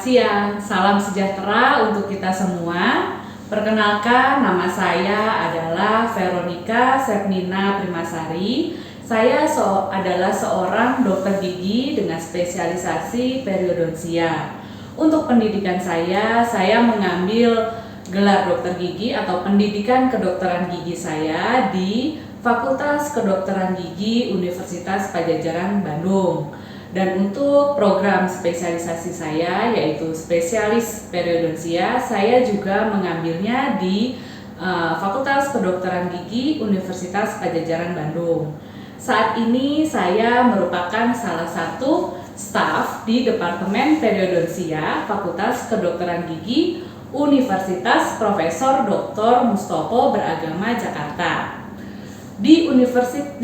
siang, salam sejahtera untuk kita semua. Perkenalkan, nama saya adalah Veronica Sepnina Primasari. Saya adalah seorang dokter gigi dengan spesialisasi periodontia. Untuk pendidikan saya mengambil gelar dokter gigi atau pendidikan kedokteran gigi saya di Fakultas Kedokteran Gigi Universitas Padjadjaran Bandung. Dan untuk program spesialisasi saya yaitu spesialis periodontia, saya juga mengambilnya di Fakultas Kedokteran Gigi Universitas Padjadjaran Bandung. Saat ini saya merupakan salah satu staf di Departemen Periodontia Fakultas Kedokteran Gigi Universitas Profesor Dr. Mustopo Beragama Jakarta. Di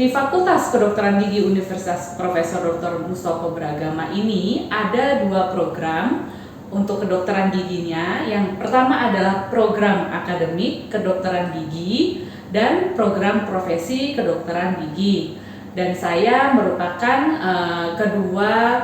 Fakultas Kedokteran Gigi Universitas Profesor Dr. Mustopo Beragama ini ada dua program untuk kedokteran giginya. Yang pertama adalah program akademik kedokteran gigi dan program profesi kedokteran gigi. Dan saya merupakan kedua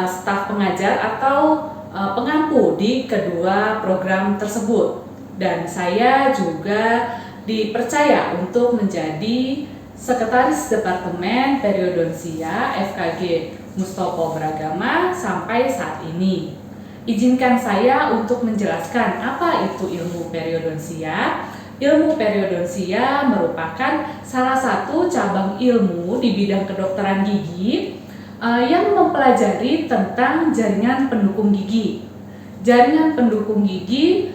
staf pengajar atau pengampu di kedua program tersebut. Dan saya juga dipercaya untuk menjadi Sekretaris Departemen Periodontia FKG Mustopo Beragama sampai saat ini. Izinkan saya untuk menjelaskan apa itu ilmu periodontia. Ilmu periodontia merupakan salah satu cabang ilmu di bidang kedokteran gigi yang mempelajari tentang jaringan pendukung gigi. Jaringan pendukung gigi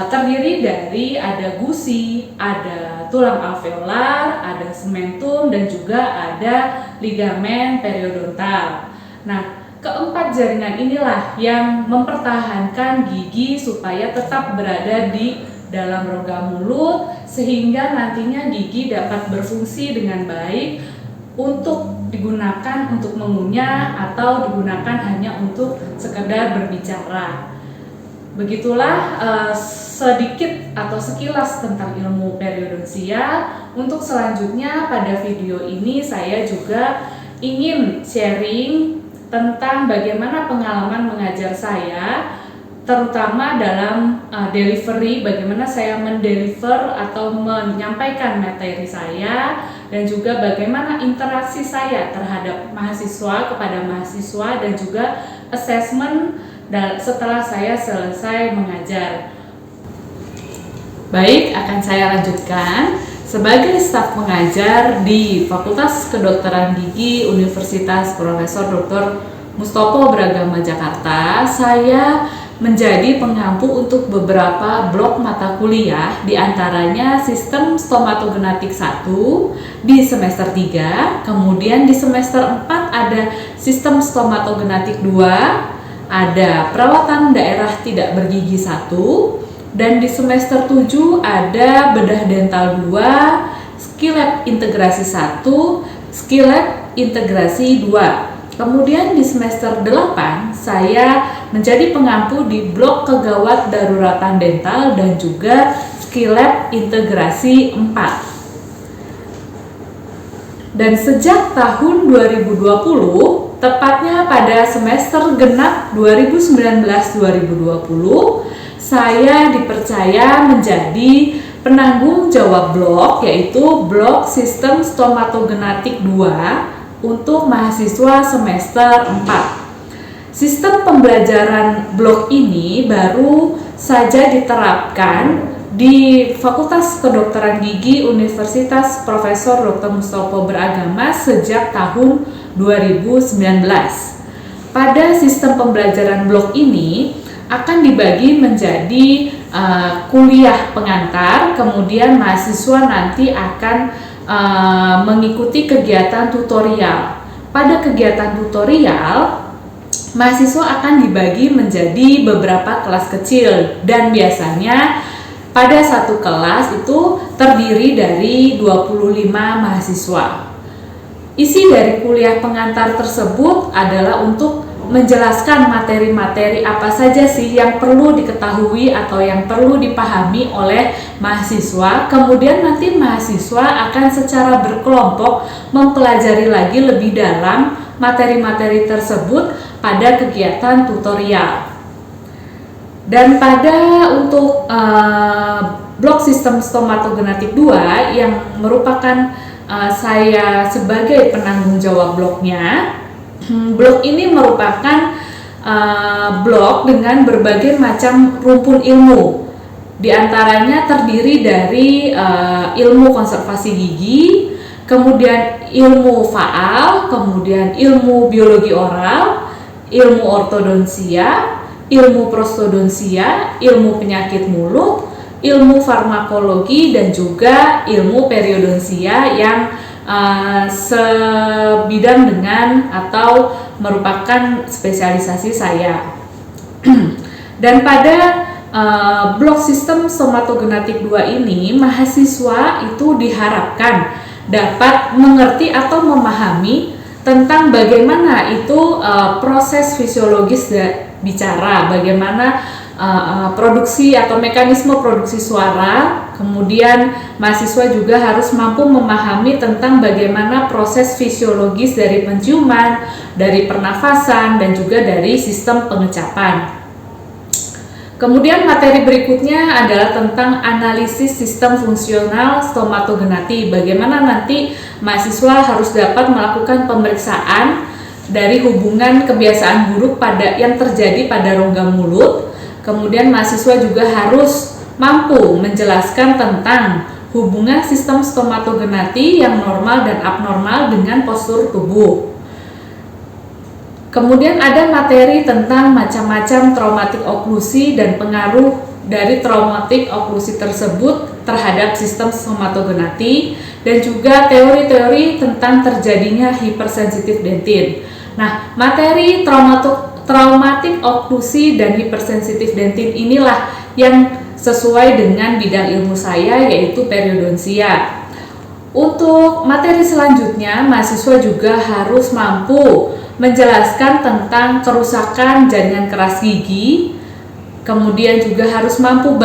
terdiri dari ada gusi, ada tulang alveolar, ada sementum, dan juga ada ligamen periodontal. Nah, keempat jaringan inilah yang mempertahankan gigi supaya tetap berada di dalam rongga mulut sehingga nantinya gigi dapat berfungsi dengan baik untuk digunakan untuk mengunyah atau digunakan hanya untuk sekedar berbicara. Begitulah sedikit atau sekilas tentang ilmu periodontia. Untuk selanjutnya pada video ini saya juga ingin sharing tentang bagaimana pengalaman mengajar saya, terutama dalam delivery, bagaimana saya mendeliver atau menyampaikan materi saya, dan juga bagaimana interaksi saya terhadap mahasiswa kepada mahasiswa dan juga assessment dan setelah saya selesai mengajar. Baik, akan saya lanjutkan. Sebagai staf pengajar di Fakultas Kedokteran Gigi Universitas Profesor Dr. Mustopo Beragama Jakarta, saya menjadi pengampu untuk beberapa blok mata kuliah, diantaranya Sistem Stomatogenetik 1 di semester 3, kemudian di semester 4 ada Sistem Stomatogenetik 2, ada Perawatan Daerah Tidak Bergigi 1, dan di semester 7 ada Bedah Dental 2, Skilab Integrasi 1, Skilab Integrasi 2. Kemudian di semester 8 saya menjadi pengampu di blok Kegawat Daruratan Dental dan juga Skilab Integrasi 4. Dan sejak tahun 2020, tepatnya pada semester genap 2019-2020, saya dipercaya menjadi penanggung jawab blok, yaitu blok Sistem Stomatogenetik 2 untuk mahasiswa semester 4. Sistem pembelajaran blok ini baru saja diterapkan di Fakultas Kedokteran Gigi Universitas Profesor Dr. Mustopo Beragama sejak tahun 2019. Pada sistem pembelajaran blok ini akan dibagi menjadi kuliah pengantar, kemudian mahasiswa nanti akan mengikuti kegiatan tutorial. Pada kegiatan tutorial, mahasiswa akan dibagi menjadi beberapa kelas kecil dan biasanya pada satu kelas itu terdiri dari 25 mahasiswa. Isi dari kuliah pengantar tersebut adalah untuk menjelaskan materi-materi apa saja sih yang perlu diketahui atau yang perlu dipahami oleh mahasiswa. Kemudian nanti mahasiswa akan secara berkelompok mempelajari lagi lebih dalam materi-materi tersebut pada kegiatan tutorial. Dan pada untuk blok sistem stomatogenetik 2 yang merupakan saya sebagai penanggung jawab bloknya, blok ini merupakan blok dengan berbagai macam rumpun ilmu. Di antaranya terdiri dari ilmu konservasi gigi, kemudian ilmu faal, kemudian ilmu biologi oral, ilmu ortodonsia, ilmu prostodonsia, ilmu penyakit mulut, ilmu farmakologi, dan juga ilmu periodonsia yang sebidang dengan atau merupakan spesialisasi saya. Dan pada blok sistem stomatogenetik 2 ini, mahasiswa itu diharapkan dapat mengerti atau memahami tentang bagaimana itu proses fisiologis bicara, bagaimana produksi atau mekanisme produksi suara. Kemudian mahasiswa juga harus mampu memahami tentang bagaimana proses fisiologis dari penciuman, dari pernafasan, dan juga dari sistem pengecapan. Kemudian materi berikutnya adalah tentang analisis sistem fungsional stomatogenati. Bagaimana nanti mahasiswa harus dapat melakukan pemeriksaan dari hubungan kebiasaan buruk yang terjadi pada rongga mulut. Kemudian mahasiswa juga harus mampu menjelaskan tentang hubungan sistem stomatogenati yang normal dan abnormal dengan postur tubuh. Kemudian ada materi tentang macam-macam traumatik oklusi dan pengaruh dari traumatik oklusi tersebut terhadap sistem stomatogenati, dan juga teori-teori tentang terjadinya hipersensitif dentin. Nah, materi traumatik oklusi dan hipersensitif dentin inilah yang sesuai dengan bidang ilmu saya, yaitu periodonsia. Untuk materi selanjutnya, mahasiswa juga harus mampu menjelaskan tentang kerusakan jaringan keras gigi, kemudian juga harus mampu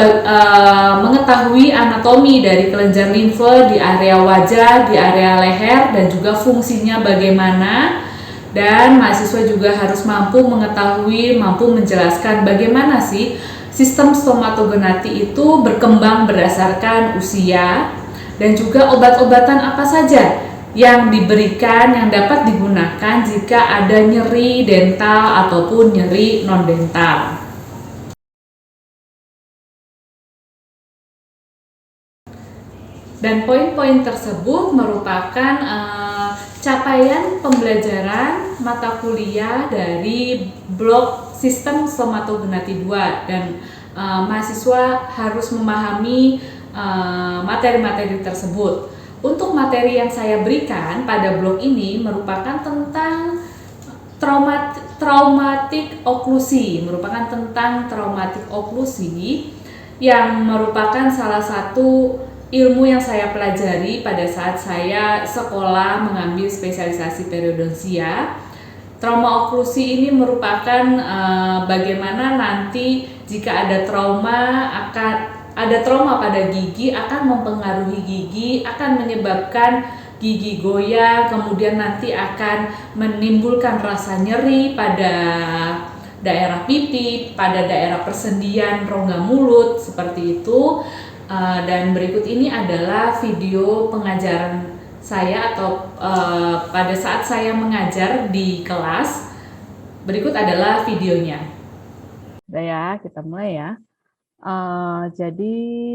mengetahui anatomi dari kelenjar limfe di area wajah, di area leher, dan juga fungsinya bagaimana. Dan mahasiswa juga harus mampu mengetahui, mampu menjelaskan bagaimana sih sistem stomatogenati itu berkembang berdasarkan usia, dan juga obat-obatan apa saja yang diberikan yang dapat digunakan jika ada nyeri dental ataupun nyeri non-dental. Dan poin-poin tersebut merupakan capaian pembelajaran mata kuliah dari blok sistem stomatogenati 2, dan mahasiswa harus memahami materi-materi tersebut. Untuk materi yang saya berikan pada blok ini merupakan tentang traumatik oklusi, yang merupakan salah satu ilmu yang saya pelajari pada saat saya sekolah mengambil spesialisasi periodonsia. Trauma oklusi ini merupakan bagaimana nanti jika ada trauma pada gigi akan mempengaruhi gigi, akan menyebabkan gigi goyang, kemudian nanti akan menimbulkan rasa nyeri pada daerah pipi, pada daerah persendian rongga mulut, seperti itu. Dan berikut ini adalah video pengajaran saya atau pada saat saya mengajar di kelas. Berikut adalah videonya. Udah ya, kita mulai ya. Jadi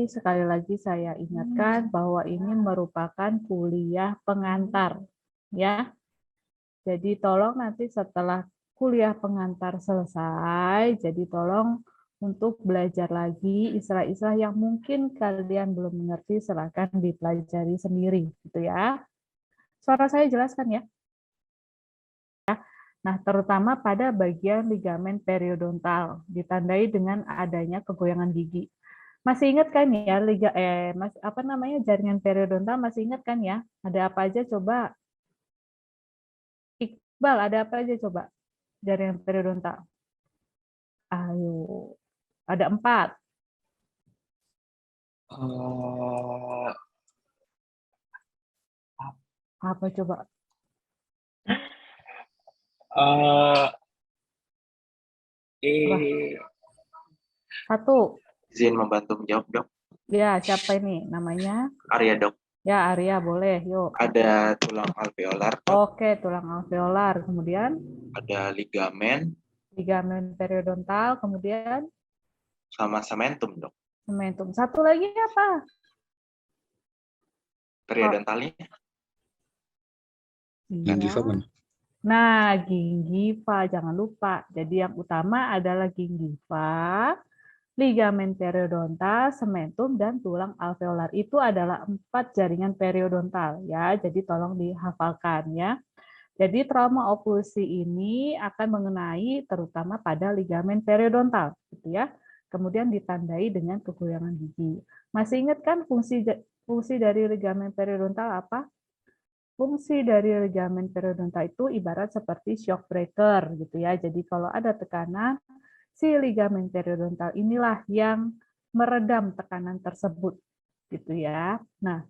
sekali lagi saya ingatkan bahwa ini merupakan kuliah pengantar, ya. Jadi tolong nanti setelah kuliah pengantar selesai, jadi tolong untuk belajar lagi istilah-istilah yang mungkin kalian belum mengerti, silakan dipelajari sendiri, gitu ya. Suara saya jelaskan ya. Nah, terutama pada bagian ligamen periodontal, ditandai dengan adanya kegoyangan gigi. Masih ingat kan ya jaringan periodontal, masih ingat kan ya? Ada apa aja coba? Iqbal, ada apa aja coba? Jaringan periodontal. Ayo, ada 4. Apa coba? Satu. Izin membantu menjawab, Dok. Ya, siapa ini namanya? Arya, Dok. Ya, Arya, boleh. Yuk. Ada tulang alveolar, Dok. Oke, tulang alveolar. Kemudian Ada ligamen ligamen periodontal. Kemudian sama sementum, Dok. sementum. Satu lagi apa? Periodontalnya Iya. Nah, gingiva. Jangan lupa. Jadi yang utama adalah gingiva, ligamen periodontal, sementum, dan tulang alveolar. Itu adalah 4 jaringan periodontal ya. Jadi tolong dihafalkan ya. Jadi trauma oklusi ini akan mengenai terutama pada ligamen periodontal gitu ya. Kemudian ditandai dengan kegoyangan gigi. Masih ingat kan fungsi dari ligamen periodontal apa? Fungsi dari ligamen periodontal itu ibarat seperti shock breaker gitu ya. Jadi kalau ada tekanan, si ligamen periodontal inilah yang meredam tekanan tersebut gitu ya. Nah,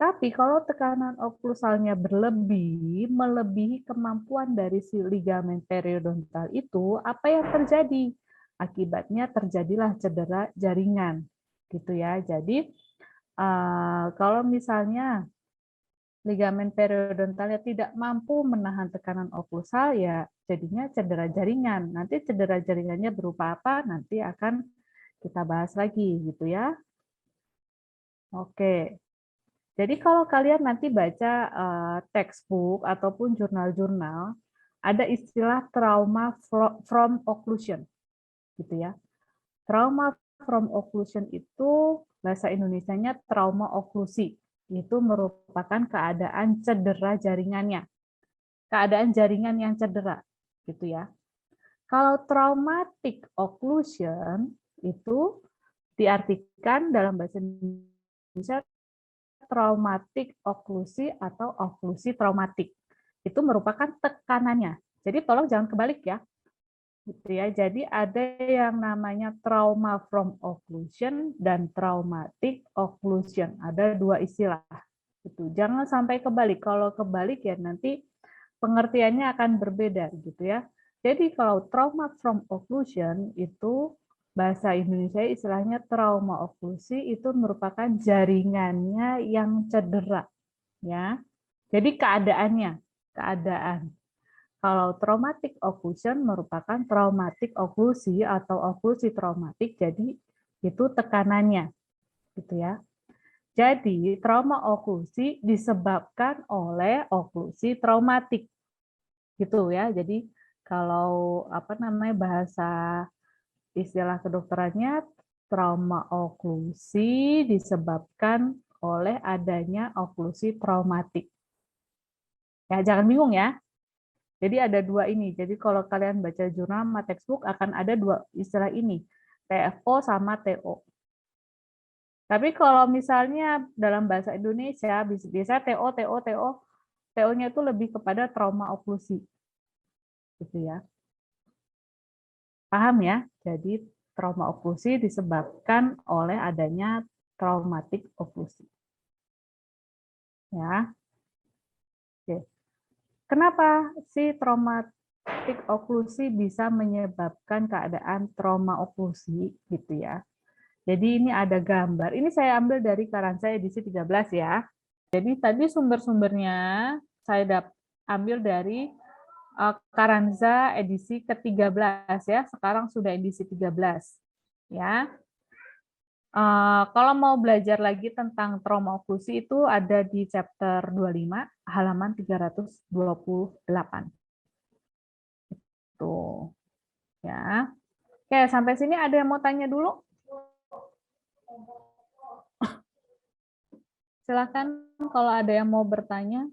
tapi kalau tekanan oklusalnya berlebih, melebihi kemampuan dari si ligamen periodontal itu, apa yang terjadi? Akibatnya terjadilah cedera jaringan gitu ya. Jadi kalau misalnya ligamen periodontalnya tidak mampu menahan tekanan oklusal, ya jadinya cedera jaringan. Nanti cedera jaringannya berupa apa? Nanti akan kita bahas lagi gitu ya. Oke. Jadi kalau kalian nanti baca textbook ataupun jurnal-jurnal, ada istilah trauma from occlusion, gitu ya. Trauma from occlusion itu bahasa Indonesianya trauma oklusi. Itu merupakan keadaan cedera jaringannya, keadaan jaringan yang cedera, gitu ya. Kalau traumatic occlusion itu diartikan dalam bahasa Indonesia traumatik oklusi atau oklusi traumatik. Itu merupakan tekanannya. Jadi tolong jangan kebalik ya. Gitu ya. Jadi ada yang namanya trauma from occlusion dan traumatic occlusion. Ada dua istilah. Gitu. Jangan sampai kebalik. Kalau kebalik ya nanti pengertiannya akan berbeda gitu ya. Jadi kalau trauma from occlusion itu bahasa Indonesia istilahnya trauma oklusi itu merupakan jaringannya yang cedera ya. Jadi keadaan. Kalau traumatic occlusion merupakan traumatic oklusi atau oklusi traumatik, jadi itu tekanannya gitu ya. Jadi trauma oklusi disebabkan oleh oklusi traumatik gitu ya. Jadi kalau apa namanya bahasa istilah kedokterannya trauma oklusi disebabkan oleh adanya oklusi traumatik. Ya, jangan bingung ya. Jadi ada dua ini. Jadi kalau kalian baca jurnal sama textbook akan ada dua istilah ini, TFO sama TO. Tapi kalau misalnya dalam bahasa Indonesia biasa TO, TO, TO, TO-nya itu lebih kepada trauma oklusi. Gitu ya. Paham ya? Jadi trauma oklusi disebabkan oleh adanya traumatik oklusi. Ya. Oke. Kenapa sih traumatik oklusi bisa menyebabkan keadaan trauma oklusi gitu ya? Jadi ini ada gambar. Ini saya ambil dari Karansa edisi 13 ya. Jadi tadi sumber-sumbernya saya ambil dari Karanza edisi ke-13 ya. Sekarang sudah edisi 13 ya. Kalau mau belajar lagi tentang trauma oklusi itu ada di chapter 25 halaman 328. Tuh. Ya. Oke, sampai sini ada yang mau tanya dulu? Silakan kalau ada yang mau bertanya.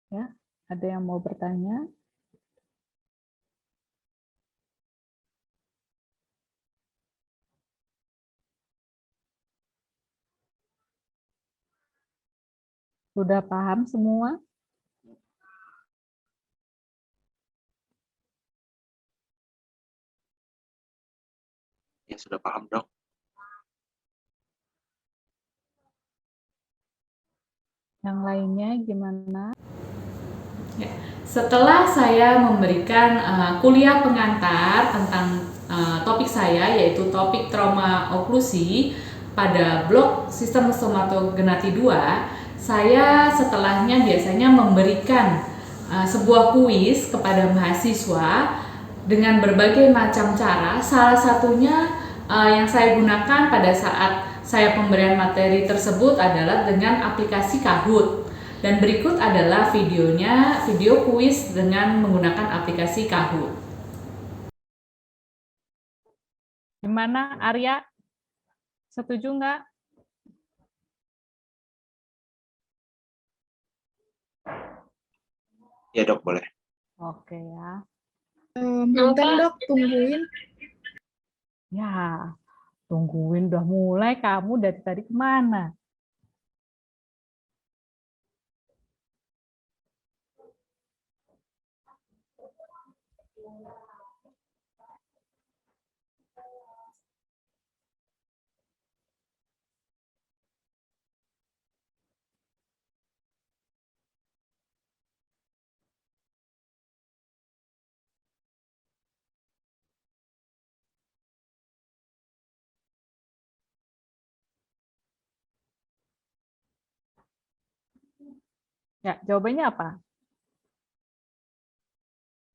Ya, ada yang mau bertanya? Sudah paham semua? ya sudah paham, Dok. Yang lainnya gimana? Ya, setelah saya memberikan kuliah pengantar tentang topik saya, yaitu topik trauma oklusi pada blok sistem somatogenati 2, saya setelahnya biasanya memberikan sebuah kuis kepada mahasiswa dengan berbagai macam cara. Salah satunya yang saya gunakan pada saat saya pemberian materi tersebut adalah dengan aplikasi Kahoot. Dan berikut adalah videonya, video kuis dengan menggunakan aplikasi Kahoot. Gimana, Arya? Setuju nggak? Ya dok, boleh. Oke ya. Bentar dok, tungguin. Ya, tungguin udah mulai, kamu dari tadi kemana? Ya, jawabannya apa?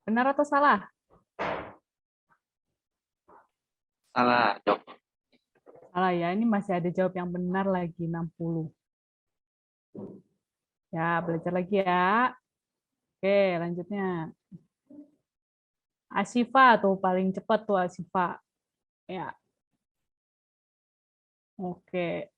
Benar atau salah? Salah dok. Salah ya, ini masih ada jawab yang benar lagi, 60. Ya, belajar lagi ya. Oke, lanjutnya. Asifa tuh paling cepat tuh Asifa. Ya. Oke.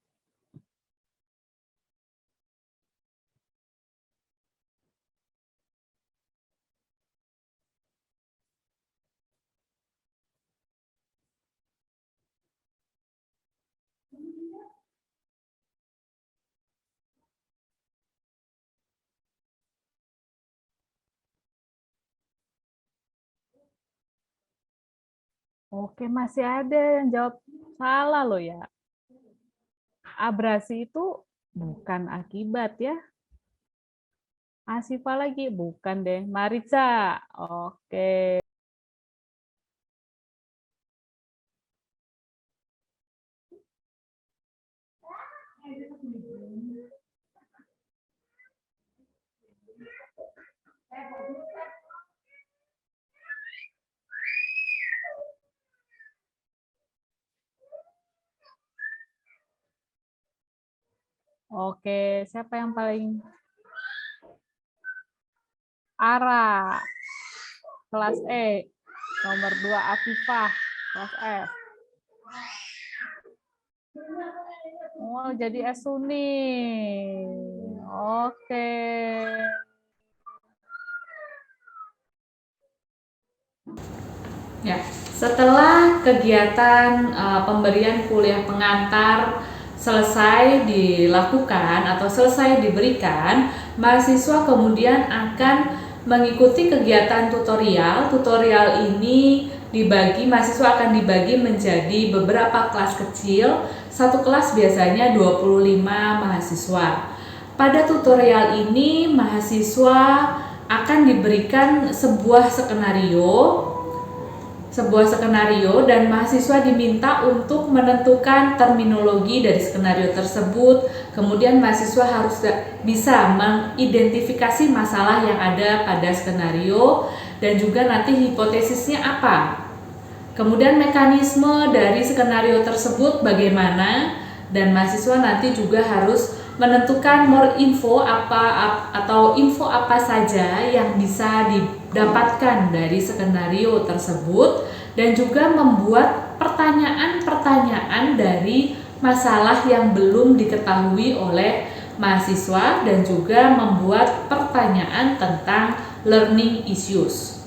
Oke, masih ada yang jawab salah loh ya. Abrasi itu bukan akibat ya. Asifa lagi, bukan deh. Marica, oke. Oke, siapa yang paling Ara, kelas E. Nomor 2 Afifah, kelas F. Oh, jadi Esuni. Oke. Ya, setelah kegiatan pemberian kuliah pengantar selesai dilakukan atau selesai diberikan, mahasiswa kemudian akan mengikuti kegiatan tutorial. Tutorial ini mahasiswa akan dibagi menjadi beberapa kelas kecil. Satu kelas biasanya 25 mahasiswa. Pada tutorial ini, mahasiswa akan diberikan sebuah skenario dan mahasiswa diminta untuk menentukan terminologi dari skenario tersebut. Kemudian mahasiswa harus bisa mengidentifikasi masalah yang ada pada skenario dan juga nanti hipotesisnya apa. Kemudian mekanisme dari skenario tersebut bagaimana, dan mahasiswa nanti juga harus menentukan more info info apa saja yang bisa didapatkan dari skenario tersebut, dan juga membuat pertanyaan-pertanyaan dari masalah yang belum diketahui oleh mahasiswa, dan juga membuat pertanyaan tentang learning issues.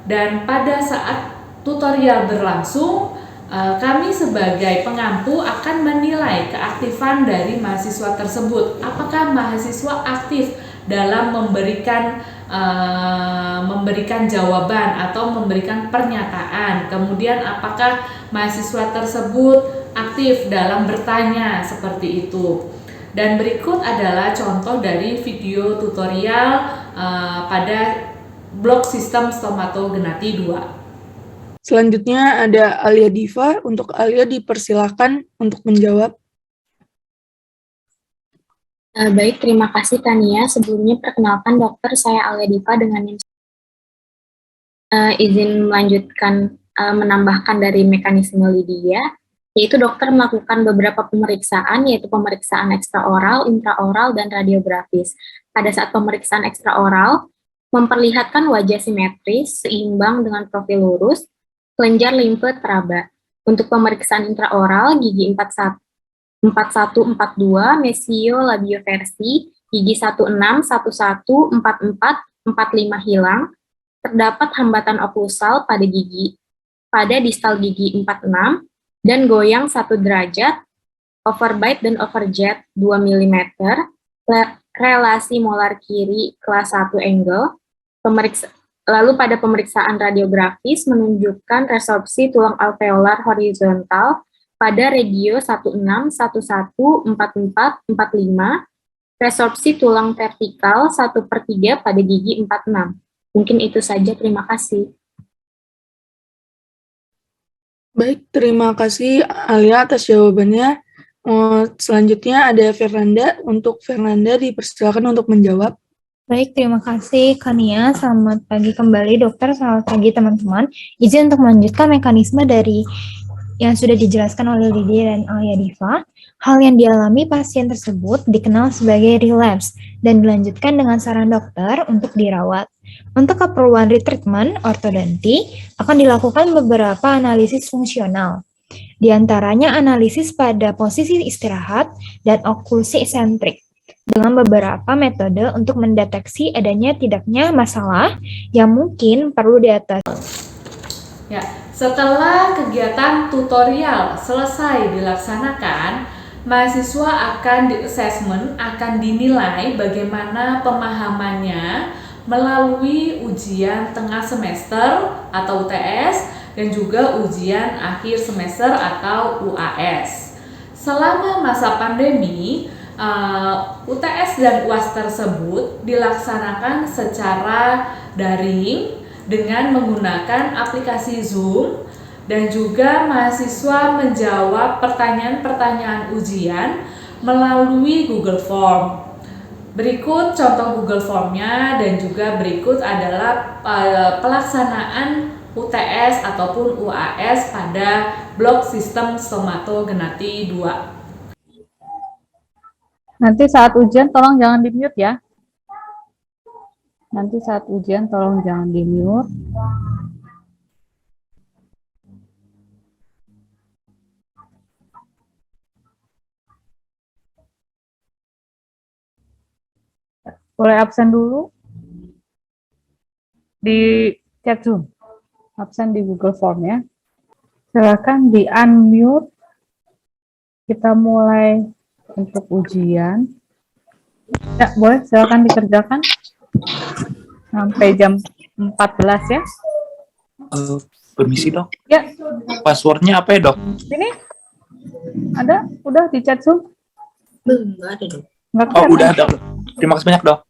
Dan pada saat tutorial berlangsung, kami sebagai pengampu akan menilai keaktifan dari mahasiswa tersebut. Apakah mahasiswa aktif dalam memberikan jawaban atau memberikan pernyataan. Kemudian apakah mahasiswa tersebut aktif dalam bertanya, seperti itu. Dan berikut adalah contoh dari video tutorial pada blok sistem stomatogenati 2. Selanjutnya ada Alia Diva. Untuk Alia dipersilakan untuk menjawab. Baik, terima kasih Tania. Sebelumnya perkenalkan dokter, saya Alia Diva dengan izin melanjutkan menambahkan dari mekanisme Lydia, yaitu dokter melakukan beberapa pemeriksaan, yaitu pemeriksaan ekstraoral, intraoral, dan radiografis. Pada saat pemeriksaan ekstraoral, memperlihatkan wajah simetris, seimbang dengan profil lurus, kelenjar limfe teraba. Untuk pemeriksaan intraoral, gigi 4142, mesio labioversi, gigi 16, 11, 44, 45 hilang, terdapat hambatan oklusal pada distal gigi 46, dan goyang 1 derajat, overbite dan overjet 2 mm, relasi molar kiri kelas 1 angle, lalu pada pemeriksaan radiografis menunjukkan resorpsi tulang alveolar horizontal pada regio 16, 11, 44, 45, resorpsi tulang vertikal 1/3 pada gigi 46. Mungkin itu saja, terima kasih. Baik, terima kasih Alia atas jawabannya. Selanjutnya ada Fernanda. Untuk Fernanda dipersilakan untuk menjawab. Baik, terima kasih Kania. Selamat pagi kembali dokter, selamat pagi teman-teman. Izin untuk melanjutkan mekanisme dari yang sudah dijelaskan oleh Lydia dan Alia Diva. Hal yang dialami pasien tersebut dikenal sebagai relapse dan dilanjutkan dengan saran dokter untuk dirawat. Untuk keperluan retreatment ortodonti akan dilakukan beberapa analisis fungsional. Di antaranya analisis pada posisi istirahat dan oklusi esentrik dengan beberapa metode untuk mendeteksi adanya tidaknya masalah yang mungkin perlu diatasi. Ya, setelah kegiatan tutorial selesai dilaksanakan, mahasiswa akan di-assessment, akan dinilai bagaimana pemahamannya melalui ujian tengah semester atau UTS dan juga ujian akhir semester atau UAS. Selama masa pandemi, UTS dan UAS tersebut dilaksanakan secara daring dengan menggunakan aplikasi Zoom, dan juga mahasiswa menjawab pertanyaan-pertanyaan ujian melalui Google Form. Berikut contoh Google Form-nya, dan juga berikut adalah pelaksanaan UTS ataupun UAS pada blok sistem stomatogenati 2. Nanti saat ujian tolong jangan di-mute ya. Nanti saat ujian tolong jangan di-mute. Boleh absen dulu di chat Zoom. Absen di Google Form ya. Silakan di-unmute. Kita mulai untuk ujian. Ya, boleh silakan dikerjakan. Sampai jam 14 ya. Permisi dok, Ya, passwordnya apa ya dok? sini. Ada? Udah di chat Zoom? Belum, nggak ada dok. Nggak Oh kelihatan. udah dok, terima kasih banyak dok.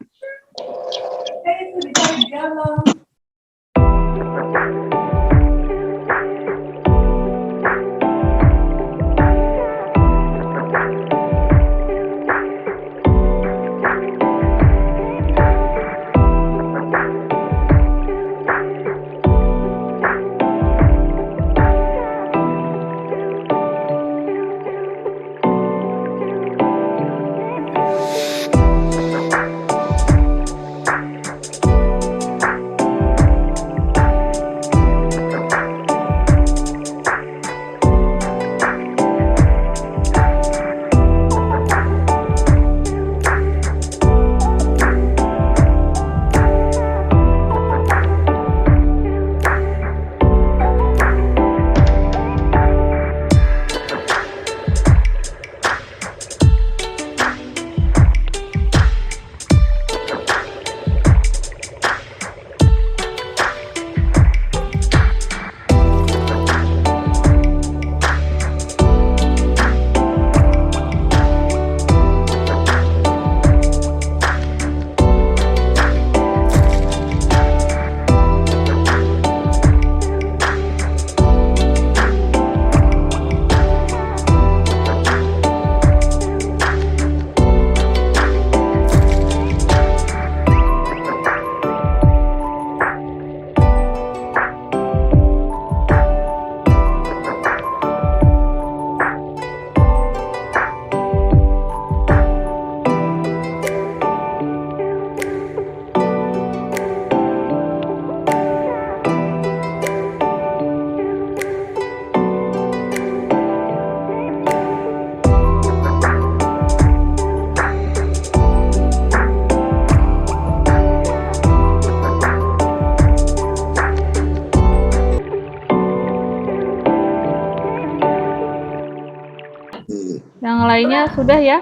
Yang lainnya sudah ya?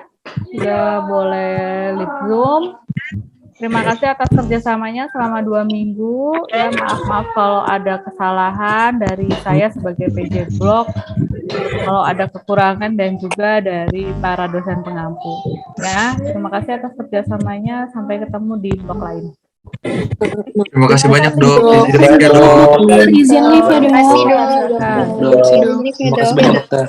Sudah boleh leave Zoom. Terima kasih atas kerjasamanya selama 2 minggu. Ya, maaf kalau ada kesalahan dari saya sebagai PJ Blog, kalau ada kekurangan dan juga dari para dosen pengampu. Ya, terima kasih atas kerjasamanya. Sampai ketemu di blog lain. Terima kasih banyak, Dok. Terima kasih, Dok. Izin live ya, Dok. Makasih, Dok. Dok. Terima kasih banyak, dokter.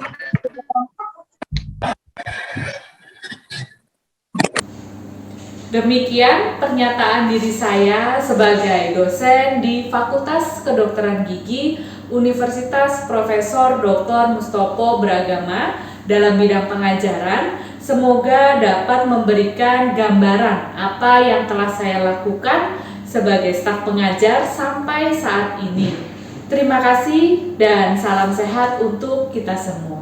Demikian pernyataan diri saya sebagai dosen di Fakultas Kedokteran Gigi Universitas Profesor Dr. Mustopo Beragama dalam bidang pengajaran. Semoga dapat memberikan gambaran apa yang telah saya lakukan sebagai staf pengajar sampai saat ini. Terima kasih dan salam sehat untuk kita semua.